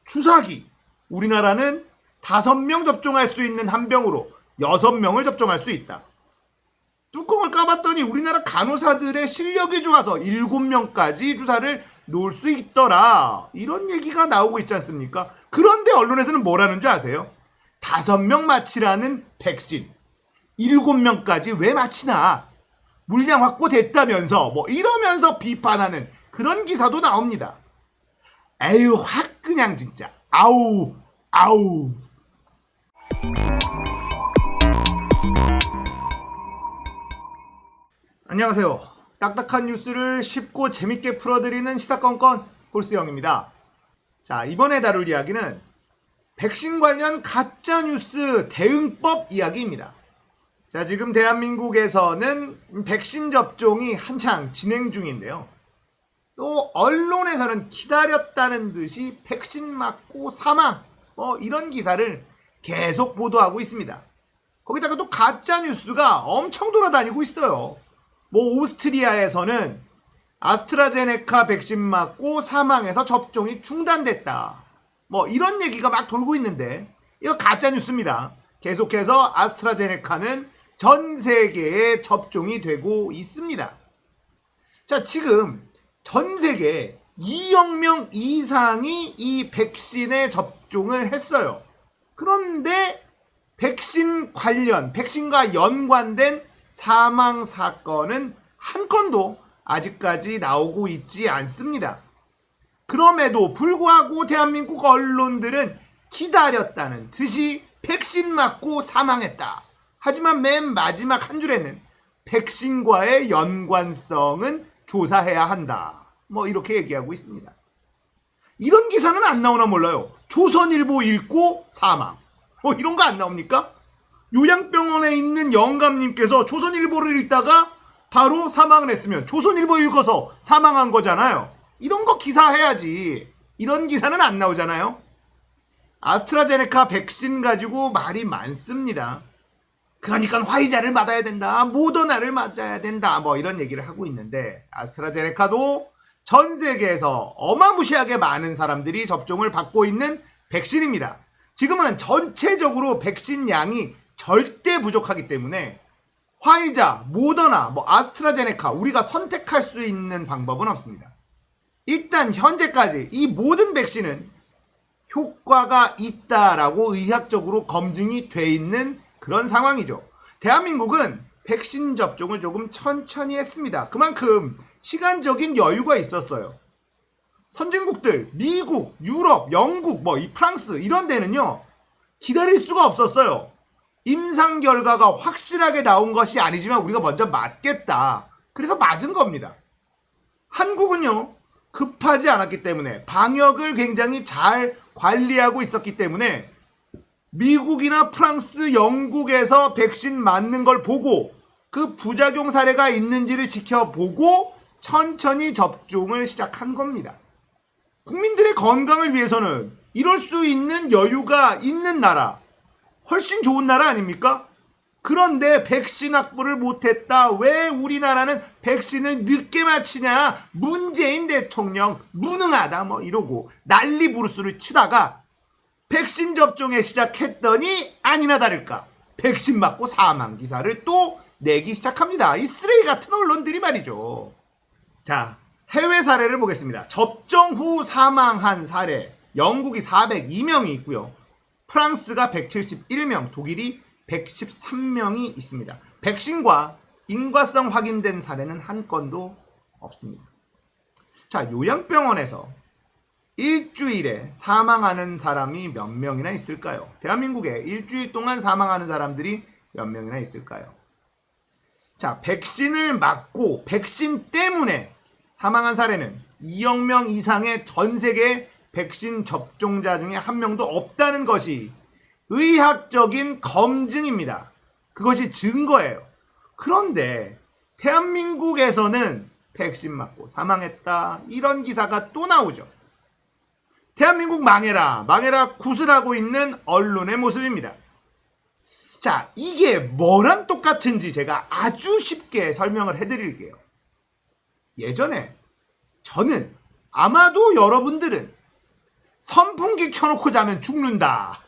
주사기. 우리나라는 5명 접종할 수 있는 한 병으로 6명을 접종할 수 있다. 뚜껑을 까봤더니 우리나라 간호사들의 실력이 좋아서 7명까지 주사를 놓을 수 있더라. 이런 얘기가 나오고 있지 않습니까? 그런데 언론에서는 뭐라는 줄 아세요? 5명 맞히라는 백신 7명까지 왜 맞히나? 물량 확보됐다면서 뭐 이러면서 비판하는 그런 기사도 나옵니다. 에휴 확 그냥 진짜 아우. 안녕하세요. 딱딱한 뉴스를 쉽고 재밌게 풀어드리는 시사건건 홀스형입니다. 자, 이번에 다룰 이야기는 백신 관련 가짜뉴스 대응법 이야기입니다. 자, 지금 대한민국에서는 백신 접종이 한창 진행 중인데요. 또 언론에서는 기다렸다는 듯이 백신 맞고 사망 이런 기사를 계속 보도하고 있습니다. 거기다가 또 가짜뉴스가 엄청 돌아다니고 있어요. 오스트리아에서는 아스트라제네카 백신 맞고 사망해서 접종이 중단됐다. 이런 얘기가 막 돌고 있는데 이거 가짜뉴스입니다. 계속해서 아스트라제네카는 전 세계에 접종이 되고 있습니다. 자, 지금 전 세계 2억 명 이상이 이 백신에 접종을 했어요. 그런데 백신과 연관된 사망 사건은 한 건도 아직까지 나오고 있지 않습니다. 그럼에도 불구하고 대한민국 언론들은 기다렸다는 듯이 백신 맞고 사망했다. 하지만 맨 마지막 한 줄에는 백신과의 연관성은 조사해야 한다. 이렇게 얘기하고 있습니다. 이런 기사는 안 나오나 몰라요. 조선일보 읽고 사망. 이런 거 안 나옵니까? 요양병원에 있는 영감님께서 조선일보를 읽다가 바로 사망을 했으면 조선일보 읽어서 사망한 거잖아요. 이런 거 기사해야지. 이런 기사는 안 나오잖아요. 아스트라제네카 백신 가지고 말이 많습니다. 그러니까 화이자를 맞아야 된다. 모더나를 맞아야 된다. 이런 얘기를 하고 있는데 아스트라제네카도 전 세계에서 어마무시하게 많은 사람들이 접종을 받고 있는 백신입니다. 지금은 전체적으로 백신 양이 절대 부족하기 때문에 화이자, 모더나, 아스트라제네카 우리가 선택할 수 있는 방법은 없습니다. 일단 현재까지 이 모든 백신은 효과가 있다라고 의학적으로 검증이 돼 있는 그런 상황이죠. 대한민국은 백신 접종을 조금 천천히 했습니다. 그만큼 시간적인 여유가 있었어요. 선진국들, 미국, 유럽, 영국, 이 프랑스 이런 데는요. 기다릴 수가 없었어요. 임상 결과가 확실하게 나온 것이 아니지만 우리가 먼저 맞겠다. 그래서 맞은 겁니다. 한국은요. 급하지 않았기 때문에 방역을 굉장히 잘 관리하고 있었기 때문에 미국이나 프랑스, 영국에서 백신 맞는 걸 보고 그 부작용 사례가 있는지를 지켜보고 천천히 접종을 시작한 겁니다. 국민들의 건강을 위해서는 이럴 수 있는 여유가 있는 나라, 훨씬 좋은 나라 아닙니까? 그런데 백신 확보를 못했다. 왜 우리나라는 백신을 늦게 맞히냐? 문재인 대통령 무능하다 이러고 난리 부르스를 치다가 백신 접종에 시작했더니 아니나 다를까 백신 맞고 사망 기사를 또 내기 시작합니다. 이 쓰레기 같은 언론들이 말이죠. 자, 해외 사례를 보겠습니다. 접종 후 사망한 사례 영국이 402명이 있고요. 프랑스가 171명, 독일이 113명이 있습니다. 백신과 인과성 확인된 사례는 한 건도 없습니다. 자, 요양병원에서 일주일에 사망하는 사람이 몇 명이나 있을까요? 대한민국에 일주일 동안 사망하는 사람들이 몇 명이나 있을까요? 자, 백신을 맞고 백신 때문에 사망한 사례는 2억 명 이상의 전 세계 백신 접종자 중에 한 명도 없다는 것이 의학적인 검증입니다. 그것이 증거예요. 그런데 대한민국에서는 백신 맞고 사망했다. 이런 기사가 또 나오죠. 대한민국 망해라 구슬하고 있는 언론의 모습입니다. 자, 이게 뭐랑 똑같은지 제가 아주 쉽게 설명을 해드릴게요. 예전에 저는 아마도 여러분들은 선풍기 켜놓고 자면 죽는다.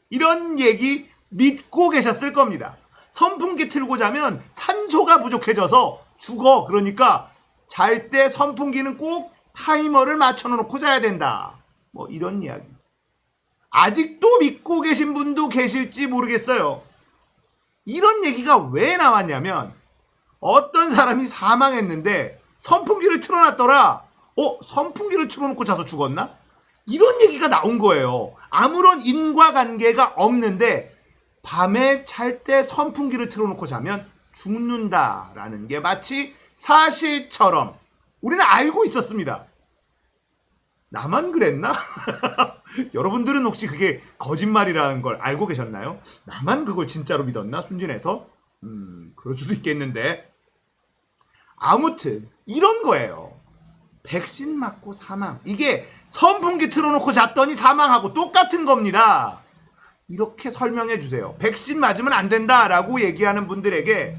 이런 얘기 믿고 계셨을 겁니다. 선풍기 틀고 자면 산소가 부족해져서 죽어. 그러니까 잘 때 선풍기는 꼭 타이머를 맞춰놓고 자야 된다. 뭐 이런 이야기. 아직도 믿고 계신 분도 계실지 모르겠어요. 이런 얘기가 왜 나왔냐면 어떤 사람이 사망했는데 선풍기를 틀어놨더라. 선풍기를 틀어놓고 자서 죽었나? 이런 얘기가 나온 거예요. 아무런 인과관계가 없는데 밤에 잘 때 선풍기를 틀어놓고 자면 죽는다라는 게 마치 사실처럼 우리는 알고 있었습니다. 나만 그랬나? 여러분들은 혹시 그게 거짓말이라는 걸 알고 계셨나요? 나만 그걸 진짜로 믿었나? 순진해서? 그럴 수도 있겠는데. 아무튼 이런 거예요. 백신 맞고 사망. 이게 선풍기 틀어놓고 잤더니 사망하고 똑같은 겁니다. 이렇게 설명해 주세요. 백신 맞으면 안 된다라고 얘기하는 분들에게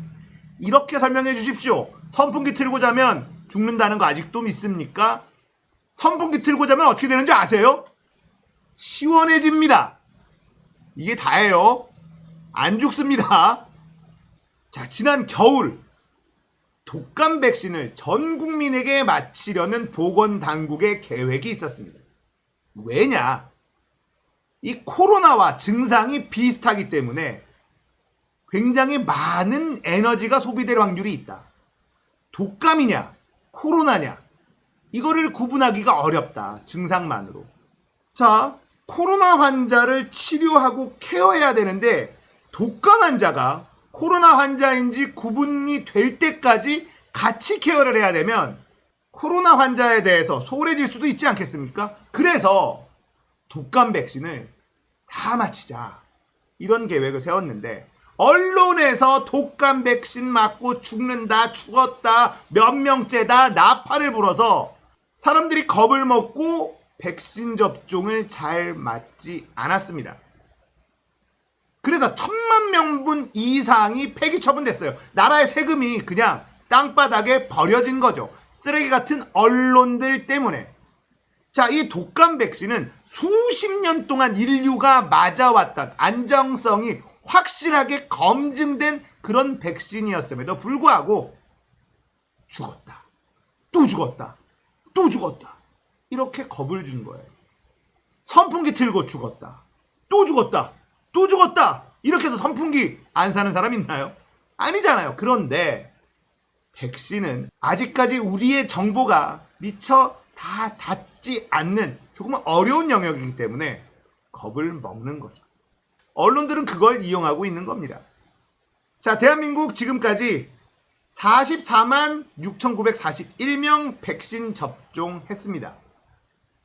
이렇게 설명해 주십시오. 선풍기 틀고 자면 죽는다는 거 아직도 믿습니까? 선풍기 틀고 자면 어떻게 되는지 아세요? 시원해집니다. 이게 다예요. 안 죽습니다. 자, 지난 겨울 독감 백신을 전 국민에게 맞히려는 보건당국의 계획이 있었습니다. 왜냐? 이 코로나와 증상이 비슷하기 때문에 굉장히 많은 에너지가 소비될 확률이 있다. 독감이냐, 코로나냐, 이거를 구분하기가 어렵다. 증상만으로. 자, 코로나 환자를 치료하고 케어해야 되는데 독감 환자가 코로나 환자인지 구분이 될 때까지 같이 케어를 해야 되면 코로나 환자에 대해서 소홀해질 수도 있지 않겠습니까? 그래서 독감 백신을 다 맞히자. 이런 계획을 세웠는데 언론에서 독감 백신 맞고 죽는다, 죽었다, 몇 명째다, 나팔을 불어서 사람들이 겁을 먹고 백신 접종을 잘 맞지 않았습니다. 그래서 1,000만 명분 이상이 폐기 처분됐어요. 나라의 세금이 그냥 땅바닥에 버려진 거죠. 쓰레기 같은 언론들 때문에. 자, 이 독감 백신은 수십 년 동안 인류가 맞아왔던 안정성이 확실하게 검증된 그런 백신이었음에도 불구하고 죽었다. 또 죽었다. 또 죽었다. 이렇게 겁을 준 거예요. 선풍기 틀고 죽었다. 또 죽었다. 또 죽었다. 이렇게 해서 선풍기 안 사는 사람 있나요? 아니잖아요. 그런데 백신은 아직까지 우리의 정보가 미처 다 닿지 않는 조금 어려운 영역이기 때문에 겁을 먹는 거죠. 언론들은 그걸 이용하고 있는 겁니다. 자, 대한민국 지금까지 44만 6,941명 백신 접종했습니다.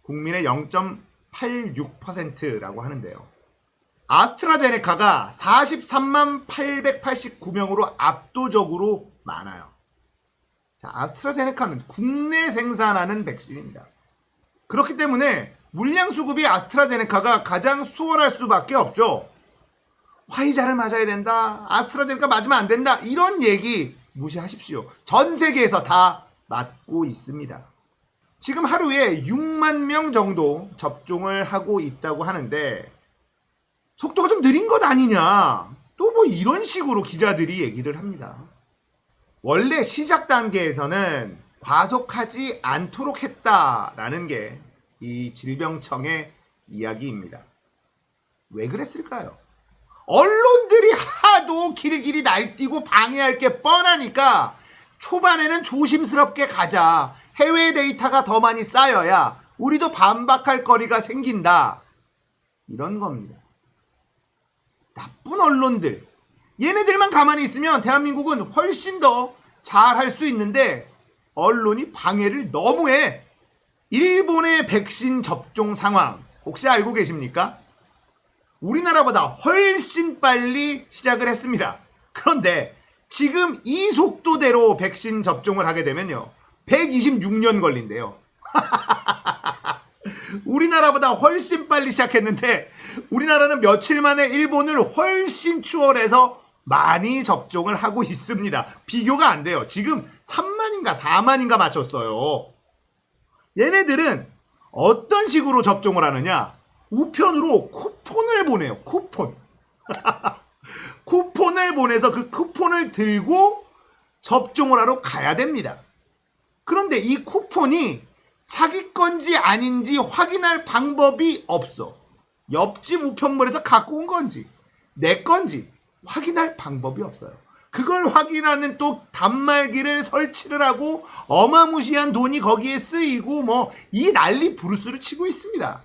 국민의 0.86%라고 하는데요. 아스트라제네카가 43만 889명으로 압도적으로 많아요. 자, 아스트라제네카는 국내 생산하는 백신입니다. 그렇기 때문에 물량 수급이 아스트라제네카가 가장 수월할 수밖에 없죠. 화이자를 맞아야 된다. 아스트라제네카 맞으면 안 된다. 이런 얘기 무시하십시오. 전 세계에서 다 맞고 있습니다. 지금 하루에 6만 명 정도 접종을 하고 있다고 하는데 속도가 좀 느린 것 아니냐. 또 뭐 이런 식으로 기자들이 얘기를 합니다. 원래 시작 단계에서는 과속하지 않도록 했다라는 게 이 질병청의 이야기입니다. 왜 그랬을까요? 언론들이 하도 길길이 날뛰고 방해할 게 뻔하니까 초반에는 조심스럽게 가자. 해외 데이터가 더 많이 쌓여야 우리도 반박할 거리가 생긴다. 이런 겁니다. 나쁜 언론들. 얘네들만 가만히 있으면 대한민국은 훨씬 더 잘할 수 있는데 언론이 방해를 너무해. 일본의 백신 접종 상황 혹시 알고 계십니까? 우리나라보다 훨씬 빨리 시작을 했습니다. 그런데 지금 이 속도대로 백신 접종을 하게 되면요. 126년 걸린대요. 우리나라보다 훨씬 빨리 시작했는데 우리나라는 며칠 만에 일본을 훨씬 추월해서 많이 접종을 하고 있습니다. 비교가 안 돼요. 지금 3만인가 4만인가 맞췄어요. 얘네들은 어떤 식으로 접종을 하느냐? 우편으로 쿠폰을 보내요. 쿠폰. 쿠폰을 보내서 그 쿠폰을 들고 접종을 하러 가야 됩니다. 그런데 이 쿠폰이 자기 건지 아닌지 확인할 방법이 없어. 옆집 우편물에서 갖고 온 건지 내 건지 확인할 방법이 없어요. 그걸 확인하는 또 단말기를 설치를 하고 어마무시한 돈이 거기에 쓰이고 뭐 이 난리 부르스를 치고 있습니다.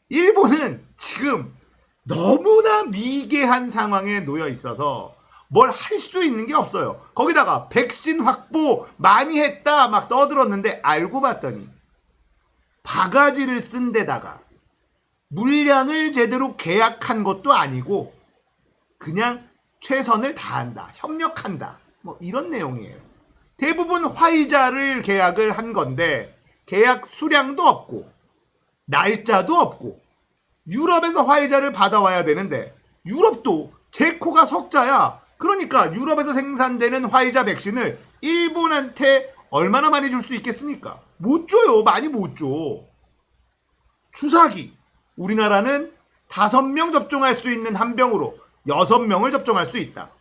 일본은 지금 너무나 미개한 상황에 놓여 있어서 뭘 할 수 있는 게 없어요. 거기다가 백신 확보 많이 했다 막 떠들었는데 알고 봤더니 바가지를 쓴 데다가 물량을 제대로 계약한 것도 아니고 그냥 최선을 다한다, 협력한다 뭐 이런 내용이에요. 대부분 화이자를 계약을 한 건데 계약 수량도 없고 날짜도 없고 유럽에서 화이자를 받아와야 되는데 유럽도 제 코가 석자야. 그러니까 유럽에서 생산되는 화이자 백신을 일본한테 얼마나 많이 줄 수 있겠습니까? 못 줘요. 많이 못 줘. 주사기. 우리나라는 5명 접종할 수 있는 한 병으로 6명을 접종할 수 있다.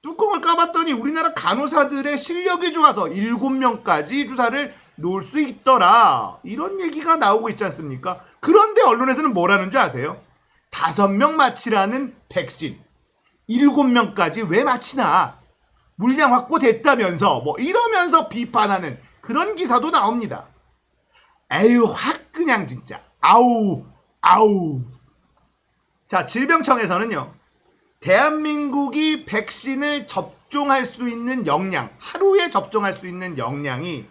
뚜껑을 까봤더니 우리나라 간호사들의 실력이 좋아서 7명까지 주사를 놓을 수 있더라. 이런 얘기가 나오고 있지 않습니까? 그런데 언론에서는 뭐라는 줄 아세요? 5명 맞히라는 백신 7명까지 왜 맞히나? 물량 확보됐다면서 뭐 이러면서 비판하는 그런 기사도 나옵니다. 에휴 확 그냥 진짜 아우. 자, 질병청에서는요. 대한민국이 백신을 접종할 수 있는 역량, 하루에 접종할 수 있는 역량이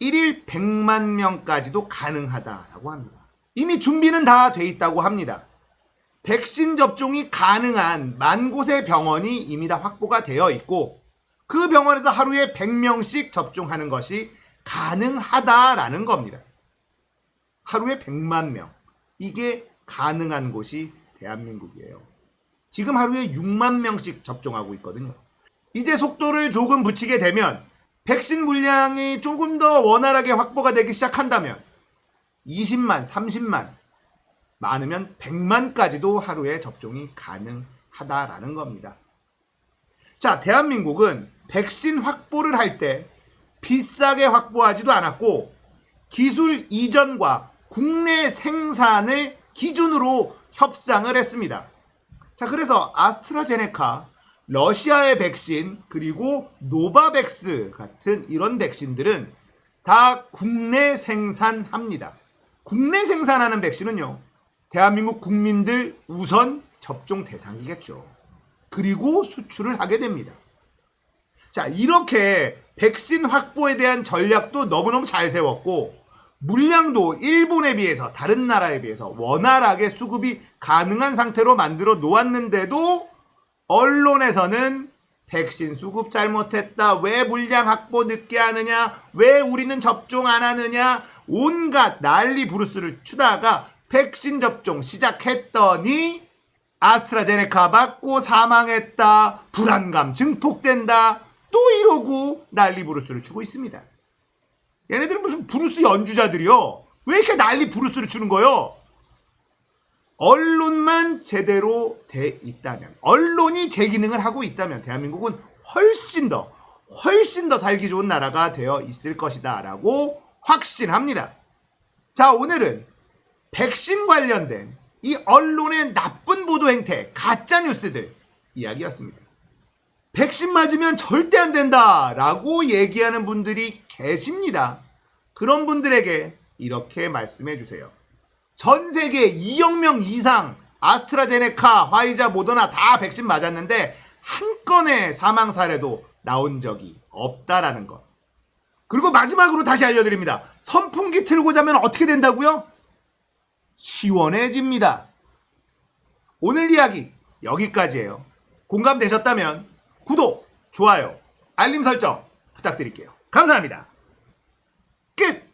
1일 100만 명까지도 가능하다라고 합니다. 이미 준비는 다 돼 있다고 합니다. 백신 접종이 가능한 10,000곳의 병원이 이미 다 확보가 되어 있고 그 병원에서 하루에 100명씩 접종하는 것이 가능하다라는 겁니다. 하루에 100만 명. 이게 가능한 곳이 대한민국이에요. 지금 하루에 6만 명씩 접종하고 있거든요. 이제 속도를 조금 붙이게 되면 백신 물량이 조금 더 원활하게 확보가 되기 시작한다면 20만, 30만, 많으면 100만까지도 하루에 접종이 가능하다라는 겁니다. 자, 대한민국은 백신 확보를 할 때 비싸게 확보하지도 않았고 기술 이전과 국내 생산을 기준으로 협상을 했습니다. 자, 그래서 아스트라제네카, 러시아의 백신, 그리고 노바백스 같은 이런 백신들은 다 국내 생산합니다. 국내 생산하는 백신은요, 대한민국 국민들 우선 접종 대상이겠죠. 그리고 수출을 하게 됩니다. 자, 이렇게 백신 확보에 대한 전략도 너무너무 잘 세웠고 물량도 일본에 비해서 다른 나라에 비해서 원활하게 수급이 가능한 상태로 만들어 놓았는데도 언론에서는 백신 수급 잘못했다, 왜 물량 확보 늦게 하느냐, 왜 우리는 접종 안 하느냐, 온갖 난리 부르스를 추다가 백신 접종 시작했더니 아스트라제네카 맞고 사망했다, 불안감 증폭된다, 또 이러고 난리 부르스를 추고 있습니다. 얘네들은 무슨 브루스 연주자들이요? 왜 이렇게 난리 브루스를 추는 거요? 언론만 제대로 돼 있다면, 언론이 제 기능을 하고 있다면 대한민국은 훨씬 더 살기 좋은 나라가 되어 있을 것이다 라고 확신합니다. 자, 오늘은 백신 관련된 이 언론의 나쁜 보도 행태, 가짜 뉴스들 이야기였습니다. 백신 맞으면 절대 안 된다 라고 얘기하는 분들이 계십니다. 그런 분들에게 이렇게 말씀해 주세요. 전 세계 2억 명 이상 아스트라제네카, 화이자, 모더나 다 백신 맞았는데 한 건의 사망 사례도 나온 적이 없다라는 것. 그리고 마지막으로 다시 알려드립니다. 선풍기 틀고 자면 어떻게 된다고요? 시원해집니다. 오늘 이야기 여기까지예요. 공감되셨다면 구독, 좋아요, 알림 설정 부탁드릴게요. 감사합니다. 끝!